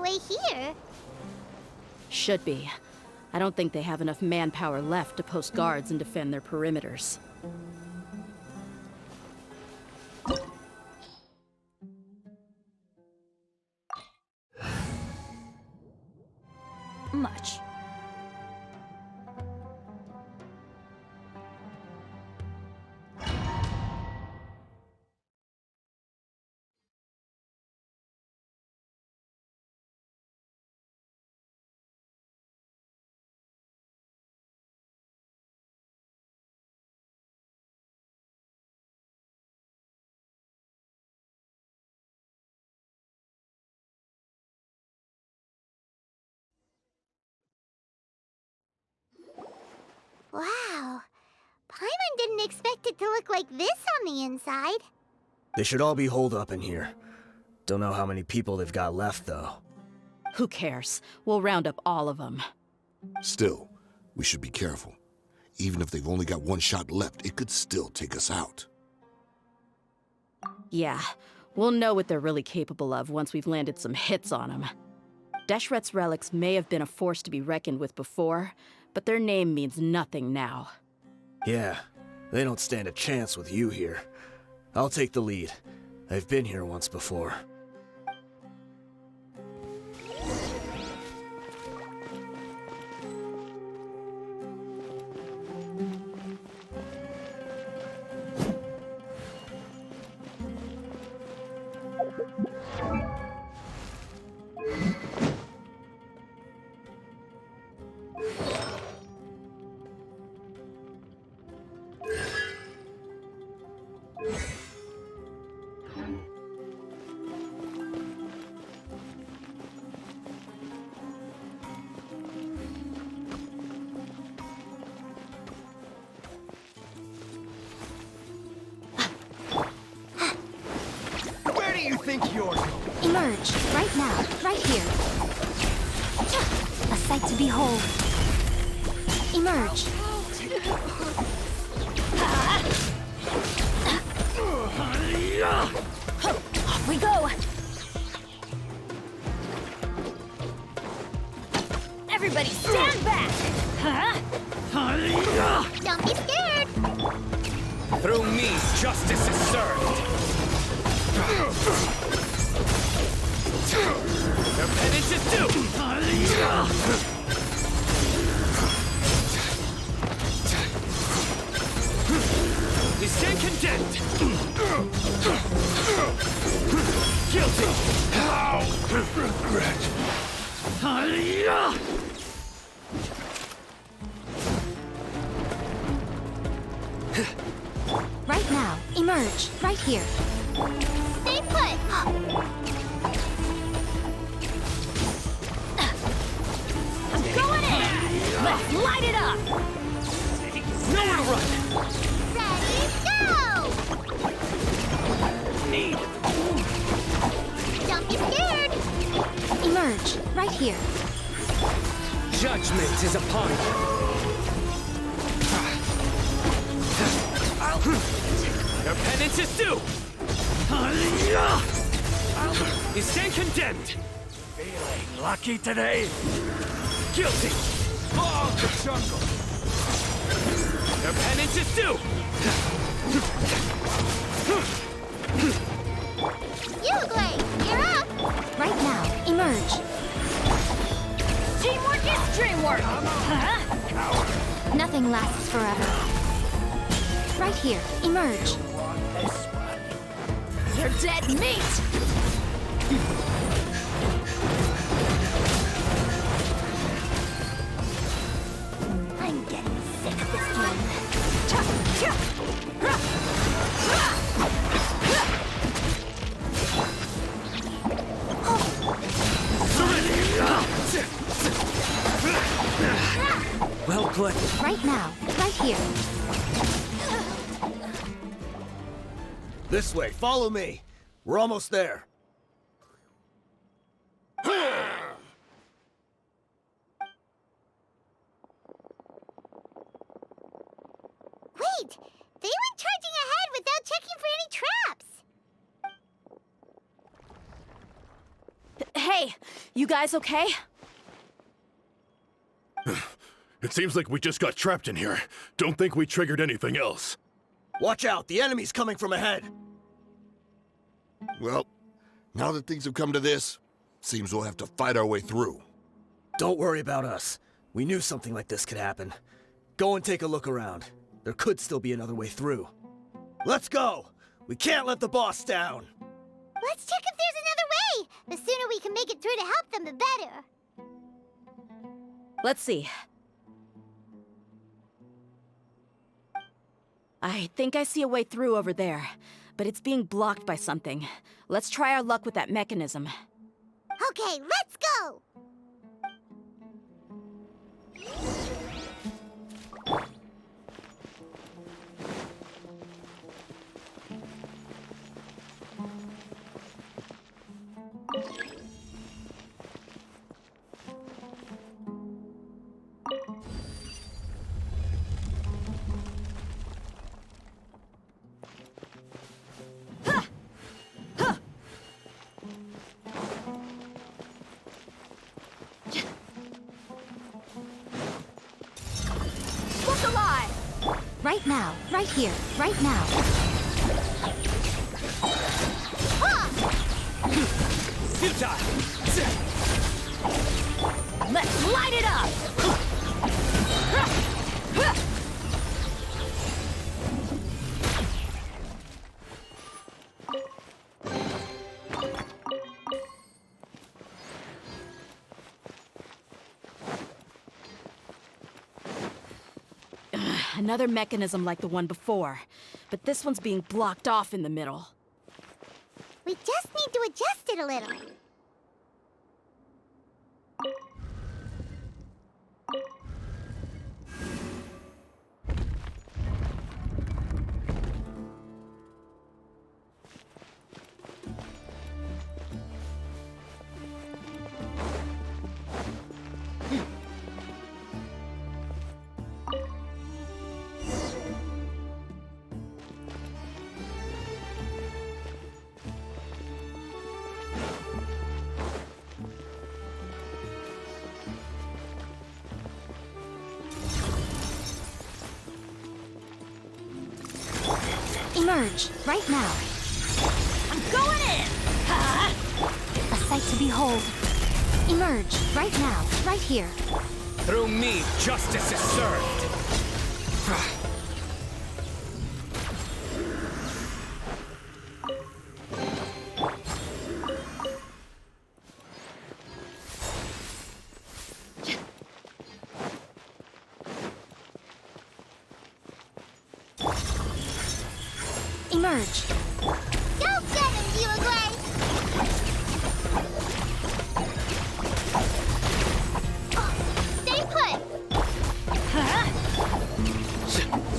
way here. Should be. I don't think they have enough manpower left to post guards and defend their perimeters. Much. Wow. Paimon didn't expect it to look like this on the inside. They should all be holed up in here. Don't know how many people they've got left, though. Who cares? We'll round up all of them. Still, we should be careful. Even if they've only got one shot left, it could still take us out. Yeah, we'll know what they're really capable of once we've landed some hits on them. Deshret's relics may have been a force to be reckoned with before, but their name means nothing now. Yeah, they don't stand a chance with you here. I'll take the lead. I've been here once before. Emerge, right now, right here. A sight to behold. Emerge. Off we go. Everybody stand back. Don't be scared. Through me, justice is served. Their penance is due! They stand condemned! Guilty! Regret! Right now, emerge, right here. Stay put. Going in! Let's light it up! Nowhere to run! Ready, go! Need! Don't be scared. Emerge, right here. Judgment is upon you! Their penance is due! You stand condemned! Feeling lucky today? Guilty! Log the jungle! Their penance is due! Uglade, you're up. Right now, emerge. Teamwork is dreamwork! Huh? Nothing lasts forever. Right here, emerge. You're dead meat! I'm getting sick of this game. Well played. Right now, right here. This way, follow me. We're almost there. Wait, they went charging ahead without checking for any traps. Hey, Hey, you guys okay? It seems like we just got trapped in here. Don't think we triggered anything else. Watch out, the enemy's coming from ahead! Well, now that things have come to this, seems we'll have to fight our way through. Don't worry about us. We knew something like this could happen. Go and take a look around. There could still be another way through. Let's go! We can't let the boss down! Let's check if there's another way! The sooner we can make it through to help them, the better. Let's see. I think I see a way through over there, but it's being blocked by something. Let's try our luck with that mechanism. Okay, let's go! Right now, right here, right now. Futile! Let's light it up! Another mechanism like the one before, but this one's being blocked off in the middle. We just need to adjust it a little. Emerge, right now. I'm going in! A sight to behold. Emerge, right now, right here. Through me, justice is served. Emerge. Go get him, Viewer Gray! Stay put!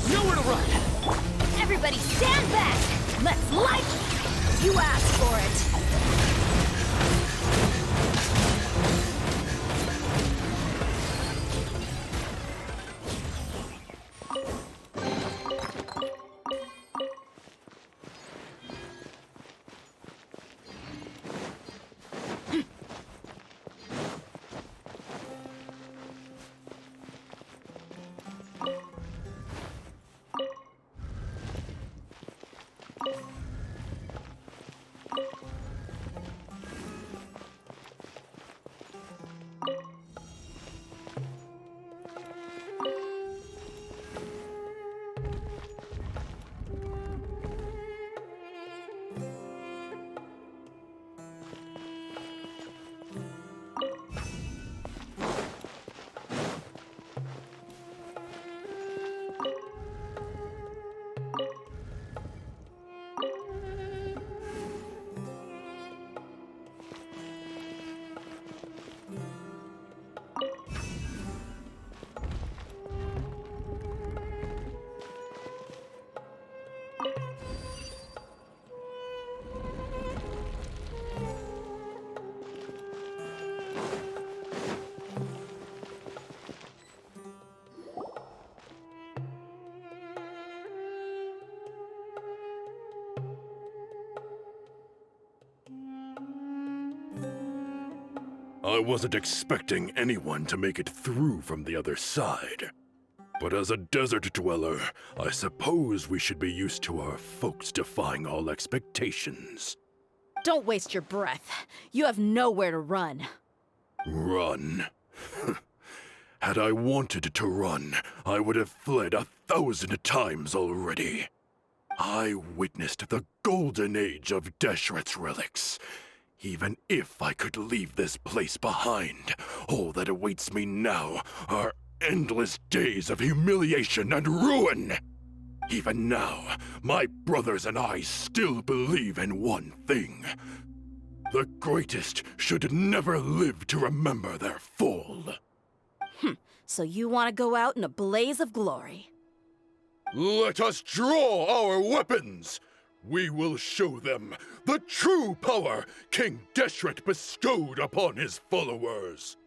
Nowhere to run! Everybody stand back! Let's light! You asked for it! I wasn't expecting anyone to make it through from the other side. But as a desert dweller, I suppose we should be used to our folks defying all expectations. Don't waste your breath. You have nowhere to run. Run? Had I wanted to run, I would have fled 1,000 times already. I witnessed the golden age of Deshret's relics. Even if I could leave this place behind, all that awaits me now are endless days of humiliation and ruin. Even now, my brothers and I still believe in one thing. The greatest should never live to remember their fall. So you want to go out in a blaze of glory? Let us draw our weapons! We will show them the true power King Deshret bestowed upon his followers.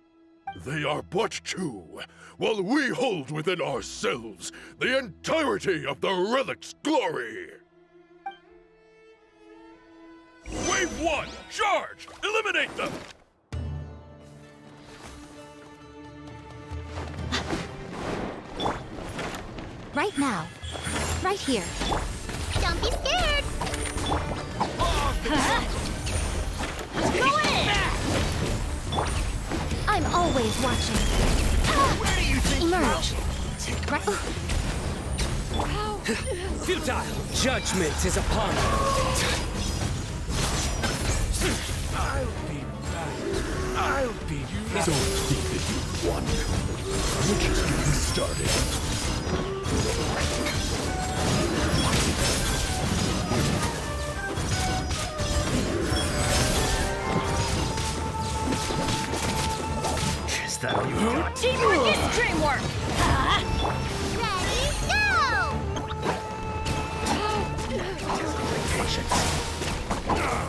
They are but two, while we hold within ourselves the entirety of the relic's glory. Wave 1, charge! Eliminate them! Right now. Right here. Don't be scared! Go in! I'm always watching. Where do you think Emerge. Right. Futile! Judgment is upon us. I'll be back. I'll be back. Don't think that you've won. We're just getting started. Is that all you got? Teamwork is dreamwork! Ready, go!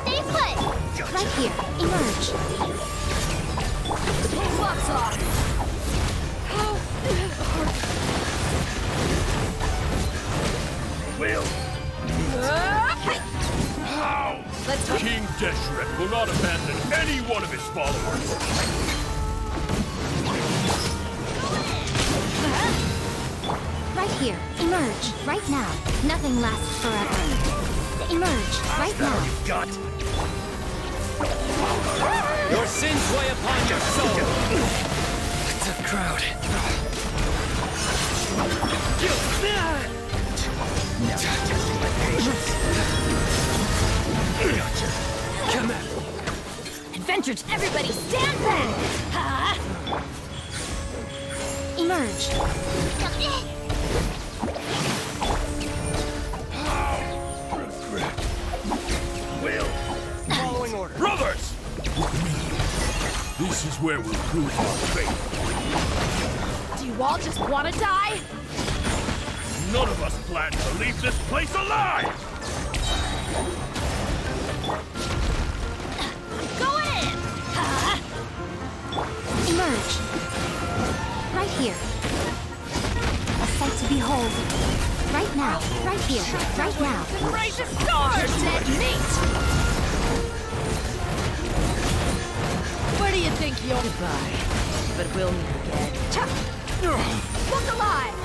Stay put! Right here. Emerge. Gloves off! Will. Let's go. King Deshret will not abandon any one of his followers. Right here. Emerge. Right now. Nothing lasts forever. Emerge. Right now. Got. Your sins weigh upon your soul. Tough crowd. Now testing my patience. Gotcha. Come at me. Adventures, everybody stand back! Emerge. Regret. Will. Following order. Brothers! This is where we'll prove our faith. Do you all just want to die? None of us plan to leave this place alive! Go in! Emerge. Right here. A sight to behold. Right now. Right here. Right now. Raise the sword! Dead meat! Where do you think you'll goodbye? But we'll meet again. Look alive!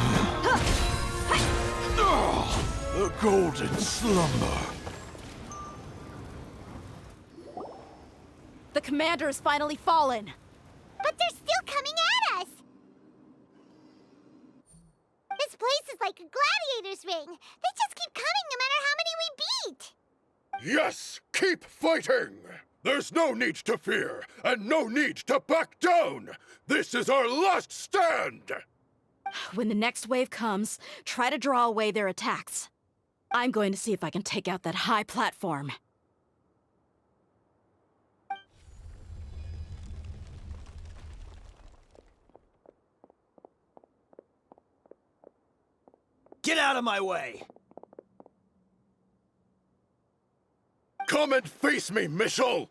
The golden slumber. The commander has finally fallen. But they're still coming at us! This place is like a gladiator's ring. They just keep coming no matter how many we beat! Yes, keep fighting! There's no need to fear, and no need to back down! This is our last stand! When the next wave comes, try to draw away their attacks. I'm going to see if I can take out that high platform. Get out of my way! Come and face me, Michel!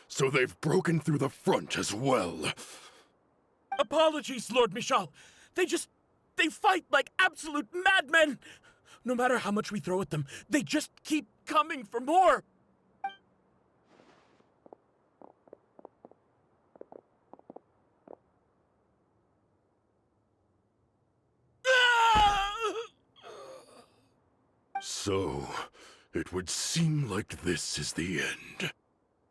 So they've broken through the front as well. Apologies, Lord Michal. They fight like absolute madmen. No matter how much we throw at them, they just keep coming for more. So, it would seem like this is the end.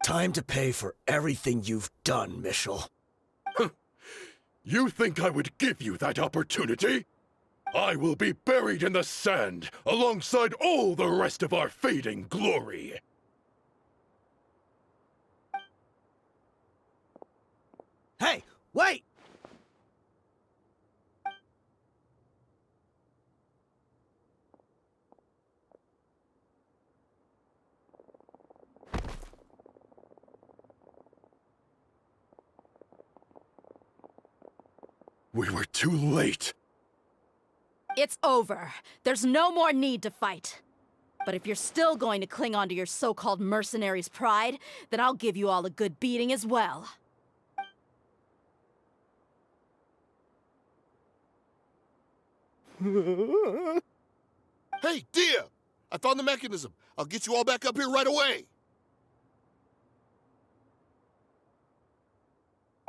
Time to pay for everything you've done, Mitchell. You think I would give you that opportunity? I will be buried in the sand alongside all the rest of our fading glory. Hey, wait! We were too late. It's over. There's no more need to fight. But if you're still going to cling on to your so-called mercenary's pride, then I'll give you all a good beating as well. Hey, Dia! I found the mechanism. I'll get you all back up here right away.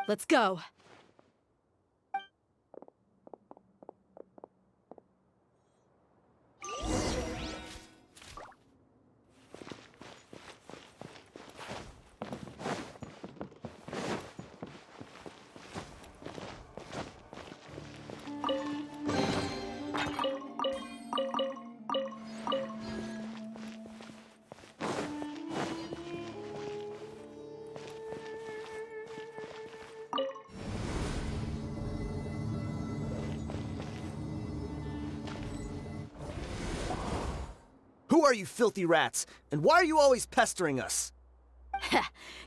Let's go. Who are you filthy rats? And why are you always pestering us?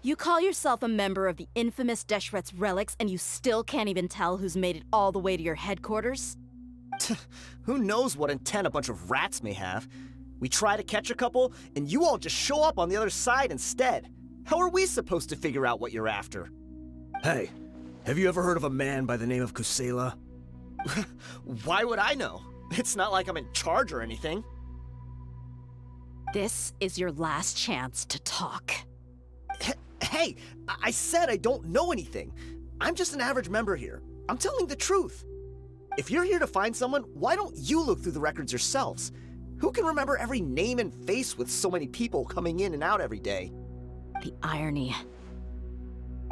You call yourself a member of the infamous Deshret's relics, and you still can't even tell who's made it all the way to your headquarters? Who knows what intent a bunch of rats may have? We try to catch a couple, and you all just show up on the other side instead. How are we supposed to figure out what you're after? Hey, have you ever heard of a man by the name of Kusela? Why would I know? It's not like I'm in charge or anything. This is your last chance to talk. Hey, I said I don't know anything. I'm just an average member here. I'm telling the truth. If you're here to find someone, why don't you look through the records yourselves? Who can remember every name and face with so many people coming in and out every day? The irony.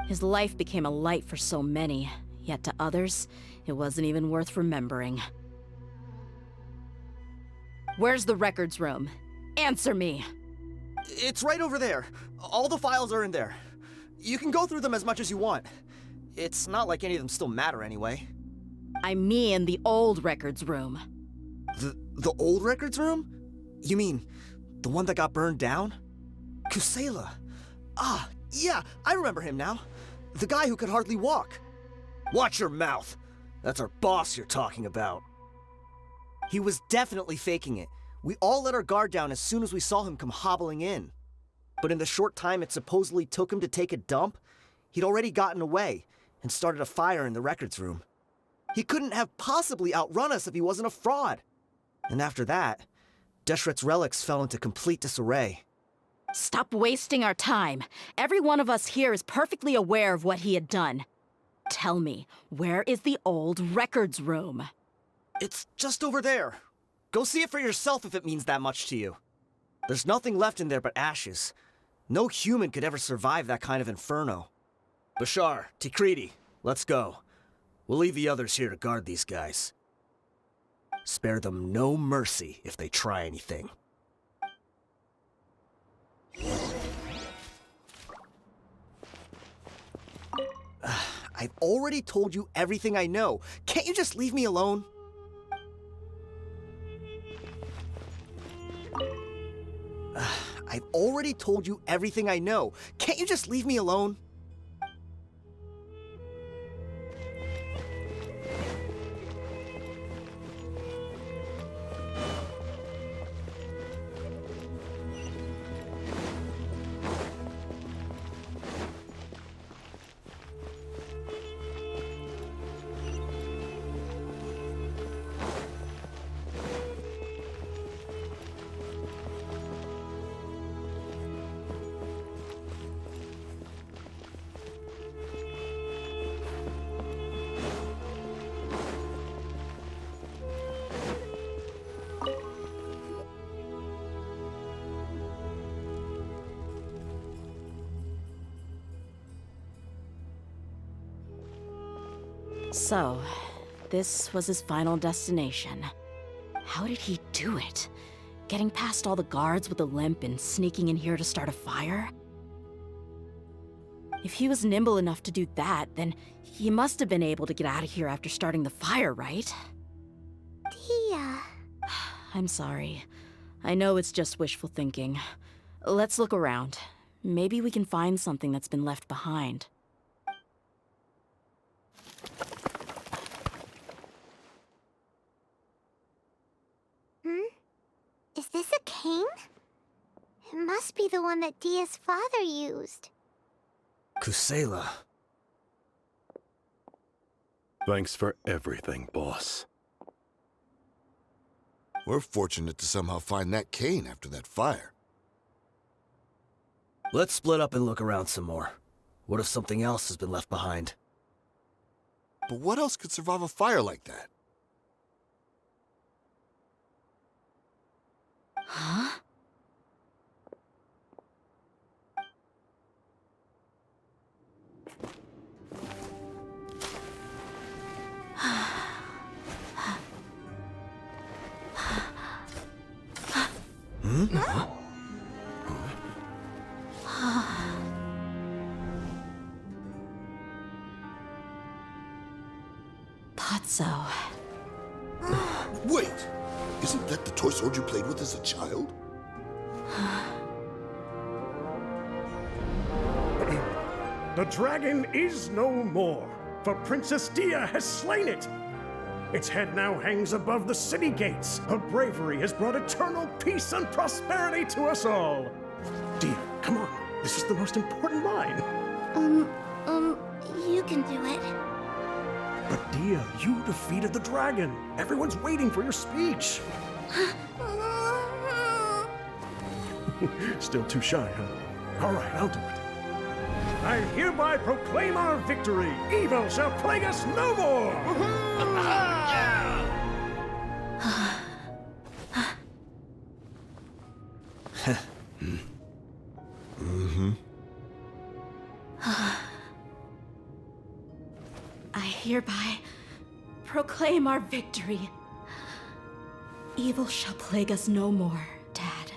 His life became a light for so many, yet to others, it wasn't even worth remembering. Where's the records room? Answer me! It's right over there. All the files are in there. You can go through them as much as you want. It's not like any of them still matter anyway. I mean the old records room. The old records room? You mean, the one that got burned down? Kusela. Ah, yeah, I remember him now. The guy who could hardly walk. Watch your mouth. That's our boss you're talking about. He was definitely faking it. We all let our guard down as soon as we saw him come hobbling in. But in the short time it supposedly took him to take a dump, he'd already gotten away and started a fire in the records room. He couldn't have possibly outrun us if he wasn't a fraud. And after that, Deshret's relics fell into complete disarray. Stop wasting our time. Every one of us here is perfectly aware of what he had done. Tell me, where is the old records room? It's just over there. Go see it for yourself if it means that much to you. There's nothing left in there but ashes. No human could ever survive that kind of inferno. Bashar, Tikriti, let's go. We'll leave the others here to guard these guys. Spare them no mercy if they try anything. I've already told you everything I know. Can't you just leave me alone? I've already told you everything I know. Can't you just leave me alone? So, this was his final destination. How did he do it? Getting past all the guards with a limp and sneaking in here to start a fire? If he was nimble enough to do that, then he must have been able to get out of here after starting the fire, right? Tia. I'm sorry. I know it's just wishful thinking. Let's look around. Maybe we can find something that's been left behind. Is this a cane? It must be the one that Dia's father used. Kusela. Thanks for everything, boss. We're fortunate to somehow find that cane after that fire. Let's split up and look around some more. What if something else has been left behind? But what else could survive a fire like that? Huh? Thought so. Wait! Isn't that the toy sword you played with as a child? The dragon is no more, for Princess Dia has slain it. Its head now hangs above the city gates. Her bravery has brought eternal peace and prosperity to us all. Dia, come on. This is the most important line. You can do it. But Dia, you defeated the dragon. Everyone's waiting for your speech. Still too shy, huh? All right, I'll do it. I hereby proclaim our victory. Evil shall plague us no more. I hereby proclaim our victory. Evil shall plague us no more, Dad.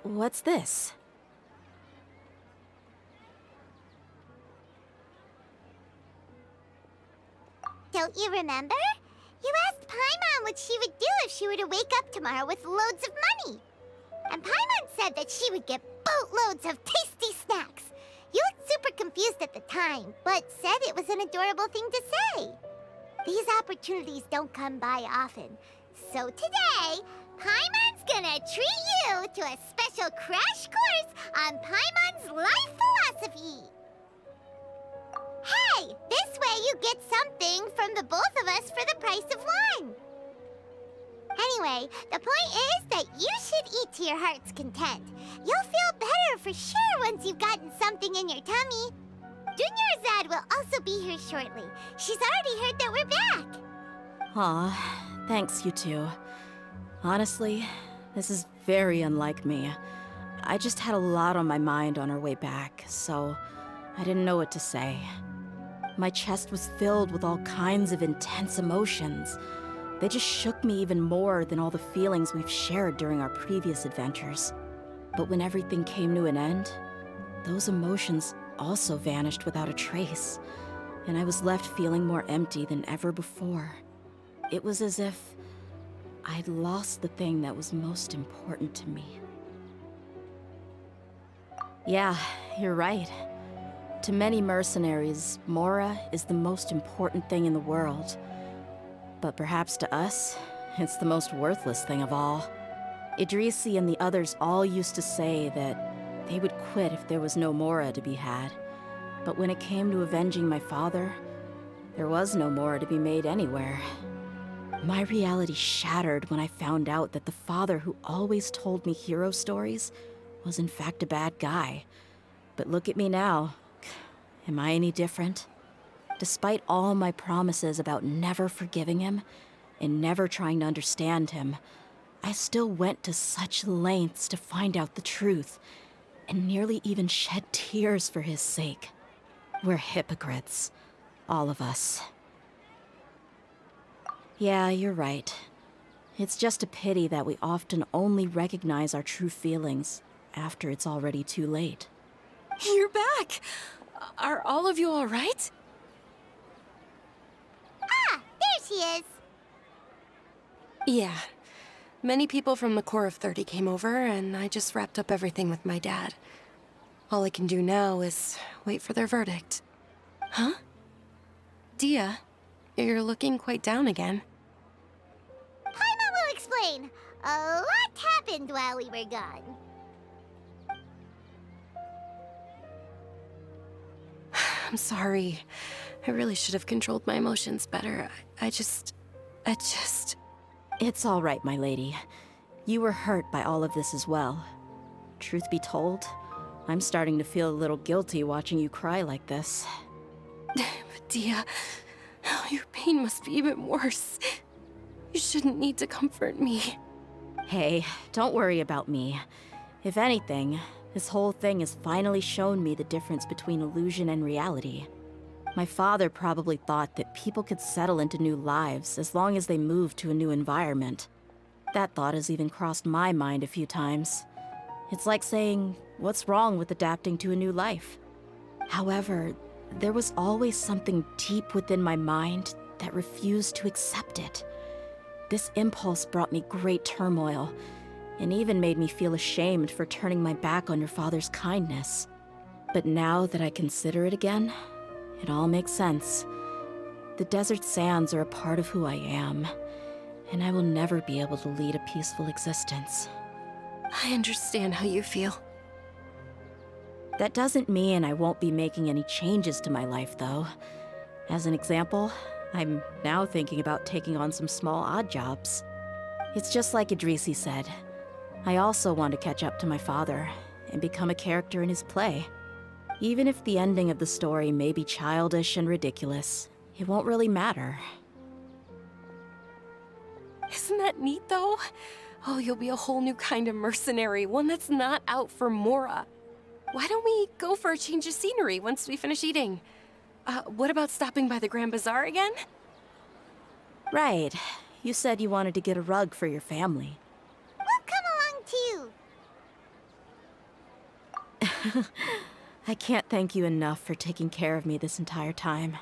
What's this? Don't you remember? You asked Paimon what she would do if she were to wake up tomorrow with loads of money. And Paimon said that she would get boatloads of tasty snacks. You looked super confused at the time, but said it was an adorable thing to say. These opportunities don't come by often. So today, Paimon's gonna treat you to a special crash course on Paimon's life philosophy. Hey, this way you get something from the both of us for the price of one. Anyway, the point is that you should eat to your heart's content. You'll feel better for sure once you've gotten something in your tummy. Dunyarzad will also be here shortly. She's already heard that we're back. Aw, thanks you two. Honestly, this is very unlike me. I just had a lot on my mind on our way back, so I didn't know what to say. My chest was filled with all kinds of intense emotions. They just shook me even more than all the feelings we've shared during our previous adventures. But when everything came to an end, those emotions also vanished without a trace, and I was left feeling more empty than ever before. It was as if I'd lost the thing that was most important to me. Yeah, you're right. To many mercenaries, Mora is the most important thing in the world. But perhaps to us, it's the most worthless thing of all. Idrisi and the others all used to say that they would quit if there was no Mora to be had. But when it came to avenging my father, there was no Mora to be made anywhere. My reality shattered when I found out that the father who always told me hero stories was in fact a bad guy. But look at me now. Am I any different? Despite all my promises about never forgiving him and never trying to understand him, I still went to such lengths to find out the truth, and nearly even shed tears for his sake. We're hypocrites. All of us. Yeah, you're right. It's just a pity that we often only recognize our true feelings after it's already too late. You're back! Are all of you all right? Ah, there she is. Yeah. Many people from the Corps of 30 came over, and I just wrapped up everything with my dad. All I can do now is wait for their verdict. Huh? Dia, you're looking quite down again. Paimon will explain. A lot happened while we were gone. I'm sorry. I really should have controlled my emotions better. I just... It's all right, my lady. You were hurt by all of this as well. Truth be told, I'm starting to feel a little guilty watching you cry like this. But Dia, your pain must be even worse. You shouldn't need to comfort me. Hey, don't worry about me. If anything, this whole thing has finally shown me the difference between illusion and reality. My father probably thought that people could settle into new lives as long as they moved to a new environment. That thought has even crossed my mind a few times. It's like saying, what's wrong with adapting to a new life? However, there was always something deep within my mind that refused to accept it. This impulse brought me great turmoil, and even made me feel ashamed for turning my back on your father's kindness. But now that I consider it again, it all makes sense. The desert sands are a part of who I am, and I will never be able to lead a peaceful existence. I understand how you feel. That doesn't mean I won't be making any changes to my life, though. As an example, I'm now thinking about taking on some small odd jobs. It's just like Idrisi said. I also want to catch up to my father and become a character in his play. Even if the ending of the story may be childish and ridiculous, it won't really matter. Isn't that neat, though? Oh, you'll be a whole new kind of mercenary, one that's not out for Mora. Why don't we go for a change of scenery once we finish eating? What about stopping by the Grand Bazaar again? Right. You said you wanted to get a rug for your family. We'll come along too. I can't thank you enough for taking care of me this entire time.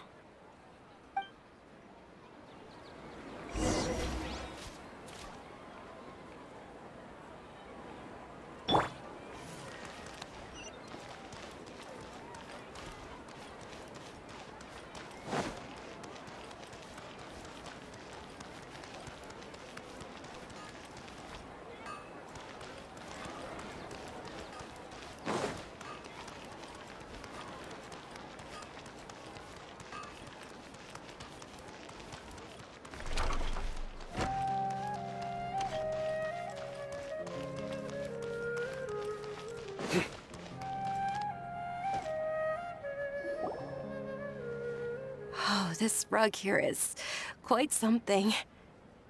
Oh, this rug here is quite something.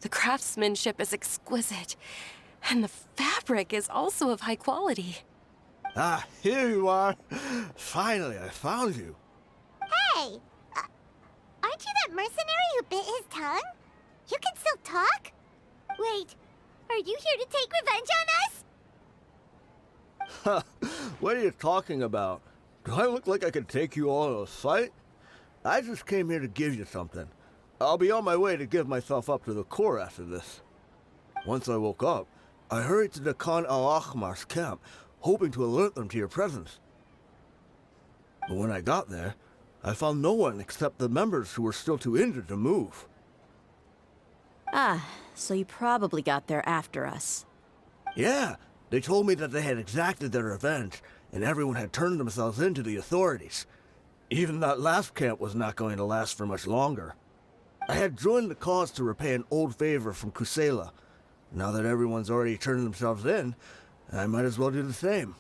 The craftsmanship is exquisite, and the fabric is also of high quality. Ah, here you are. Finally, I found you. Hey! Aren't you that mercenary who bit his tongue? You can still talk? Wait, are you here to take revenge on us? What are you talking about? Do I look like I could take you all in a fight? I just came here to give you something. I'll be on my way to give myself up to the Corps after this. Once I woke up, I hurried to the Khan Al-Ahmar's camp, hoping to alert them to your presence. But when I got there, I found no one except the members who were still too injured to move. Ah, so you probably got there after us. Yeah, they told me that they had exacted their revenge, and everyone had turned themselves in to the authorities. Even that last camp was not going to last for much longer. I had joined the cause to repay an old favor from Kusela. Now that everyone's already turned themselves in, I might as well do the same.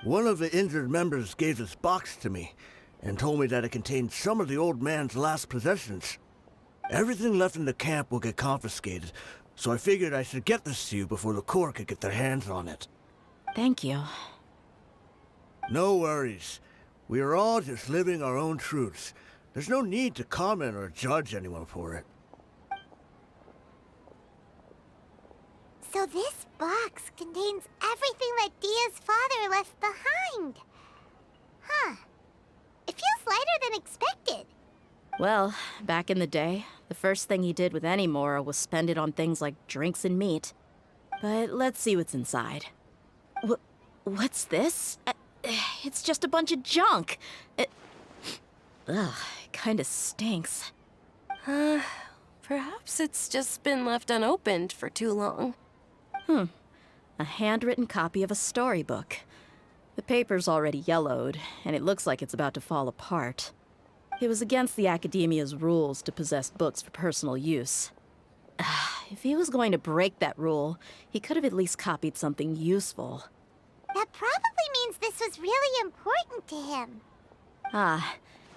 One of the injured members gave this box to me, and told me that it contained some of the old man's last possessions. Everything left in the camp will get confiscated, so I figured I should get this to you before the Corps could get their hands on it. Thank you. No worries. We are all just living our own truths. There's no need to comment or judge anyone for it. So this box contains everything that Dia's father left behind. Huh. It feels lighter than expected. Well, back in the day, the first thing he did with any Mora was spend it on things like drinks and meat. But let's see what's inside. What's this? It's just a bunch of junk. Ugh, it kinda stinks. Perhaps it's just been left unopened for too long. A handwritten copy of a storybook. The paper's already yellowed, and it looks like it's about to fall apart. It was against the Academia's rules to possess books for personal use. If he was going to break that rule, he could have at least copied something useful. That probably means this was really important to him. Ah,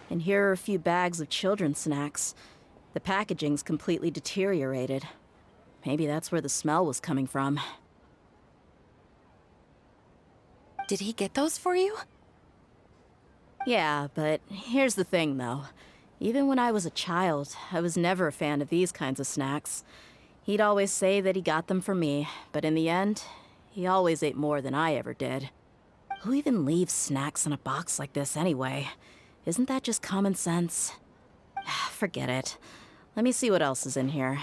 and here are a few bags of children's snacks. The packaging's completely deteriorated. Maybe that's where the smell was coming from. Did he get those for you? Yeah, but here's the thing, though. Even when I was a child, I was never a fan of these kinds of snacks. He'd always say that he got them for me, but in the end, he always ate more than I ever did. Who even leaves snacks in a box like this anyway? Isn't that just common sense? Forget it. Let me see what else is in here.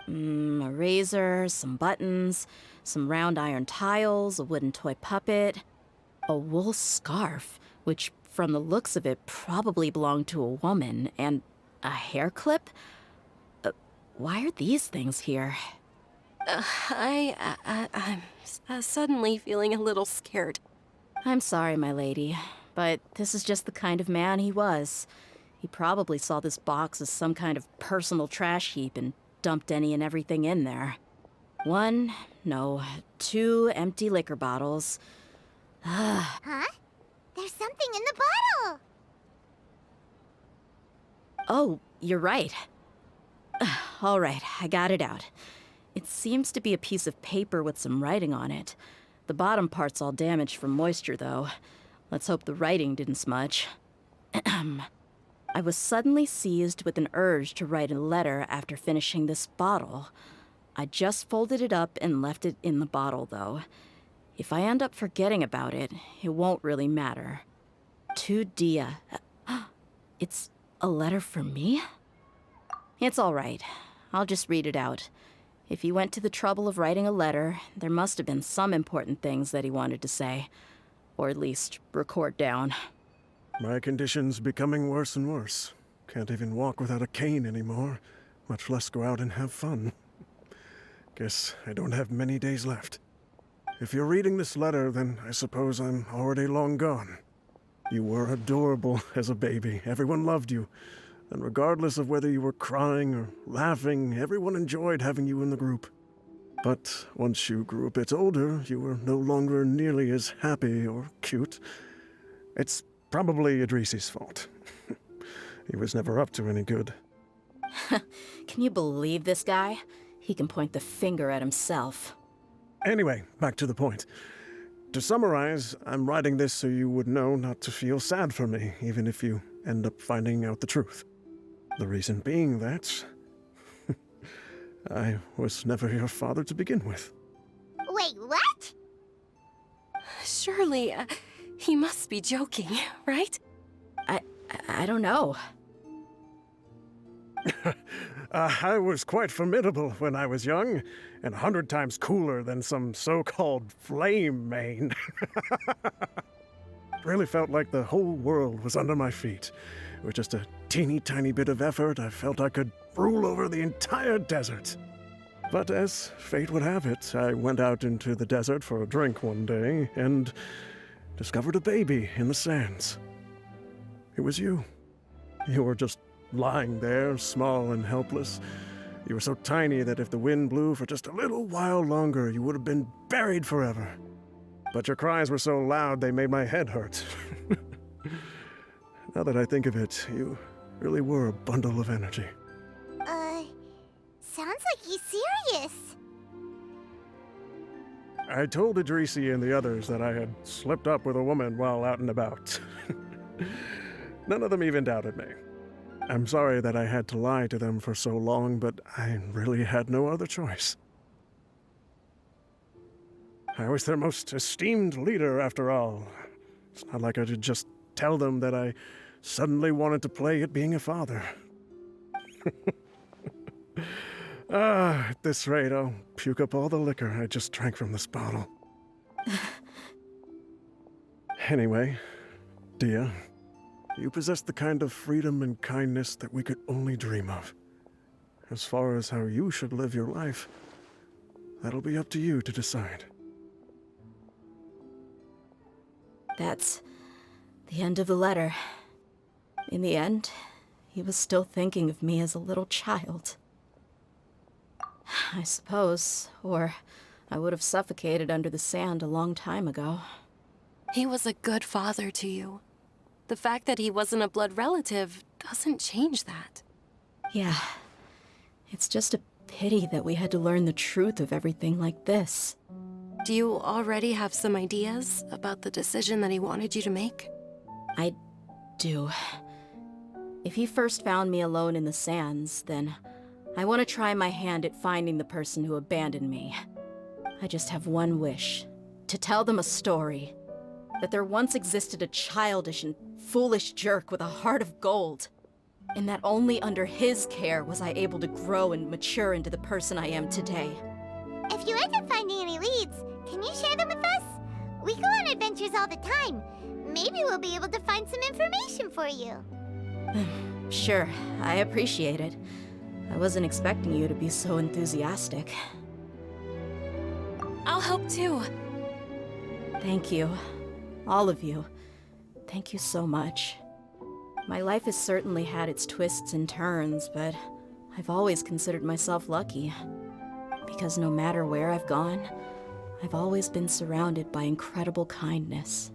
A razor, some buttons, some round iron tiles, a wooden toy puppet, a wool scarf, which from the looks of it probably belonged to a woman, and a hair clip? Why are these things here? I'm suddenly feeling a little scared. I'm sorry, my lady, but this is just the kind of man he was. He probably saw this box as some kind of personal trash heap and dumped any and everything in there. 2 empty liquor bottles. Huh? There's something in the bottle! Oh, you're right. All right, I got it out. It seems to be a piece of paper with some writing on it. The bottom part's all damaged from moisture, though. Let's hope the writing didn't smudge. I was suddenly seized with an urge to write a letter after finishing this bottle. I just folded it up and left it in the bottle, though. If I end up forgetting about it, it won't really matter. To Dia. It's a letter for me? It's all right. I'll just read it out. If he went to the trouble of writing a letter, there must have been some important things that he wanted to say. Or at least record down. My condition's becoming worse and worse. Can't even walk without a cane anymore, much less go out and have fun. Guess I don't have many days left. If you're reading this letter, then I suppose I'm already long gone. You were adorable as a baby. Everyone loved you. And regardless of whether you were crying or laughing, everyone enjoyed having you in the group. But once you grew a bit older, you were no longer nearly as happy or cute. It's probably Idrisi's fault. He was never up to any good. Can you believe this guy? He can point the finger at himself. Anyway, back to the point. To summarize, I'm writing this so you would know not to feel sad for me, even if you end up finding out the truth. The reason being that I was never your father to begin with. Wait, what? Surely, he must be joking, right? I don't know. I was quite formidable when I was young, and 100 times cooler than some so-called flame main. Really felt like the whole world was under my feet. With just a teeny tiny bit of effort, I felt I could rule over the entire desert. But as fate would have it, I went out into the desert for a drink one day and discovered a baby in the sands. It was you. You were just lying there, small and helpless. You were so tiny that if the wind blew for just a little while longer, you would have been buried forever. But your cries were so loud they made my head hurt. Now that I think of it, you really were a bundle of energy. Sounds like he's serious. I told Idrisi and the others that I had slipped up with a woman while out and about. None of them even doubted me. I'm sorry that I had to lie to them for so long, but I really had no other choice. I was their most esteemed leader, after all. It's not like I could just tell them that I suddenly wanted to play at being a father. At this rate, I'll puke up all the liquor I just drank from this bottle. Anyway, Dia, you possess the kind of freedom and kindness that we could only dream of. As far as how you should live your life, that'll be up to you to decide. That's the end of the letter. In the end, he was still thinking of me as a little child. I suppose, or I would have suffocated under the sand a long time ago. He was a good father to you. The fact that he wasn't a blood relative doesn't change that. Yeah. It's just a pity that we had to learn the truth of everything like this. Do you already have some ideas about the decision that he wanted you to make? I do. If he first found me alone in the sands, then I want to try my hand at finding the person who abandoned me. I just have one wish. To tell them a story. That there once existed a childish and foolish jerk with a heart of gold. And that only under his care was I able to grow and mature into the person I am today. If you end up finding any leads, can you share them with us? We go on adventures all the time. Maybe we'll be able to find some information for you. Sure, I appreciate it. I wasn't expecting you to be so enthusiastic. I'll help too. Thank you. All of you. Thank you so much. My life has certainly had its twists and turns, but I've always considered myself lucky. Because no matter where I've gone, I've always been surrounded by incredible kindness.